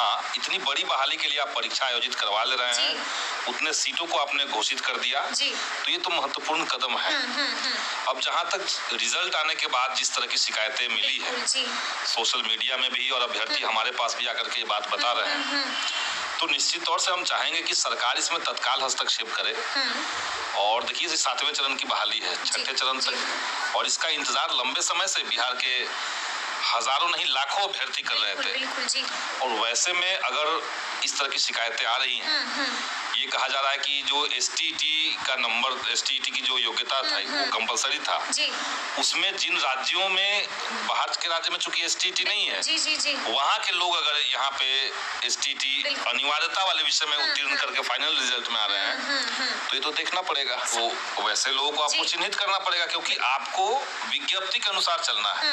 हाँ, इतनी बड़ी बहाली के लिए आप परीक्षा आयोजित करवा ले रहे हैं, उतने सीटों को आपने घोषित कर दिया, तो ये तो महत्वपूर्ण कदम है। अब जहाँ तक रिजल्ट आने के बाद जिस तरह की शिकायतें मिली है सोशल मीडिया में भी और अभ्यर्थी हमारे पास भी आकर के ये बात बता रहे हैं, तो निश्चित तौर से हम चाहेंगे कि सरकार इसमें तत्काल हस्तक्षेप करे। और देखिए 7वें चरण की बहाली है, 6ठे चरण तक, और इसका इंतजार लंबे समय से बिहार के हजारों नहीं लाखों अभ्यर्थी कर रहे थे। और वैसे में अगर इस तरह की शिकायतें आ रही हैं, ये कहा जा रहा है कि जो एसटीईटी का नंबर, एसटीईटी की जो योग्यता था वो कंपलसरी था, उसमें जिन राज्यों में, बाहर के राज्य में चूंकि एसटीईटी नहीं है, वहाँ के लोग अगर यहाँ पे एसटीईटी अनिवार्यता वाले विषय में उत्तीर्ण करके फाइनल रिजल्ट में आ रहे हैं, तो ये तो देखना पड़ेगा। वो वैसे लोगों को आपको चिन्हित करना पड़ेगा, क्योंकि आपको विज्ञप्ति के अनुसार चलना है।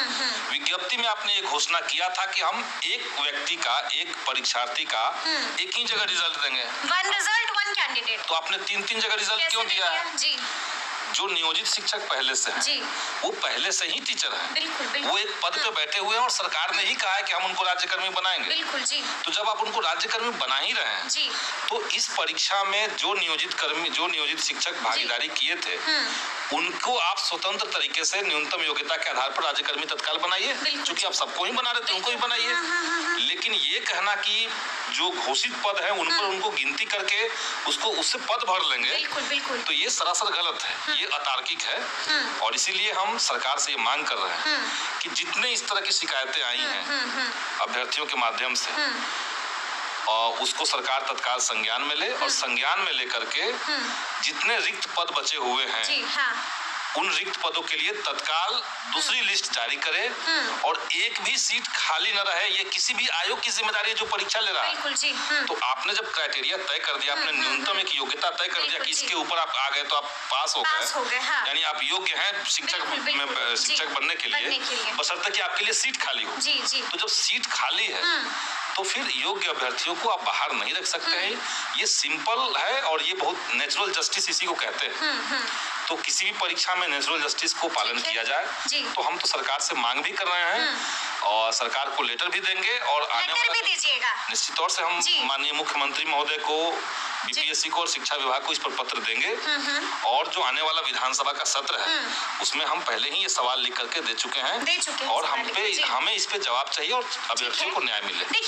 विज्ञप्ति में आपने ये घोषणा किया था कि हम एक व्यक्ति का, एक परीक्षार्थी का एक ही जगह रिजल्ट देंगे, वन रिजल्ट वन कैंडिडेट। तो आपने 3-3 जगह रिजल्ट क्यों दिया है? जो नियोजित शिक्षक पहले से हैं, वो पहले से ही टीचर हैं, बिल्कुल। वो एक पद पे बैठे हुए हैं और सरकार ने ही कहा है कि हम उनको राज्यकर्मी बनाएंगे। बिल्कुल जी। तो जब आप उनको राज्यकर्मी बना ही रहे हैं जी, तो इस परीक्षा में जो नियोजित शिक्षक भागीदारी किए थे, उनको आप स्वतंत्र तरीके से न्यूनतम योग्यता के आधार पर राज्यकर्मी तत्काल बनाइए, क्योंकि आप सबको ही बना रहे थे, उनको ही बनाइए। लेकिन ये कहना कि जो घोषित पद है उन पर उनको गिनती करके उसको उससे पद भर लेंगे, बिल्कुल, तो ये सरासर गलत है, ये अतार्किक है। और इसीलिए हम सरकार से ये मांग कर रहे हैं कि जितने इस तरह की शिकायतें आई हैं अभ्यर्थियों के माध्यम से, और उसको सरकार तत्काल संज्ञान में ले, और संज्ञान में लेकर के जितने रिक्त पद बचे हुए हैं उन रिक्त पदों के लिए तत्काल दूसरी लिस्ट जारी करे, और एक भी सीट खाली न रहे। ये किसी भी आयोग की जिम्मेदारी है जो परीक्षा ले रहा है। तो आपने जब क्राइटेरिया तय कर दिया, आपने न्यूनतम एक योग्यता तय कर दिया कि इसके ऊपर आप आ गए तो आप पास हो गए, यानी आप योग्य हैं शिक्षक बनने के लिए, बशर्ते कि आपके लिए सीट खाली हो। तो जब सीट खाली है तो फिर योग्य अभ्यर्थियों को आप बाहर नहीं रख सकते हैं। ये सिंपल है और ये बहुत नेचुरल जस्टिस इसी को कहते हैं। तो किसी भी परीक्षा में नेचुरल जस्टिस को पालन किया जाए। तो हम तो सरकार से मांग भी कर रहे हैं और सरकार को लेटर भी देंगे, और आने वाले दीजिएगा निश्चित तौर से हम माननीय मुख्यमंत्री महोदय को, बीपीएससी को और शिक्षा विभाग को इस पर पत्र देंगे। और जो आने वाला विधानसभा का सत्र है उसमें हम पहले ही ये सवाल लिख करके दे चुके हैं, और हमें इस पे जवाब चाहिए और अभ्यर्थियों को न्याय मिले।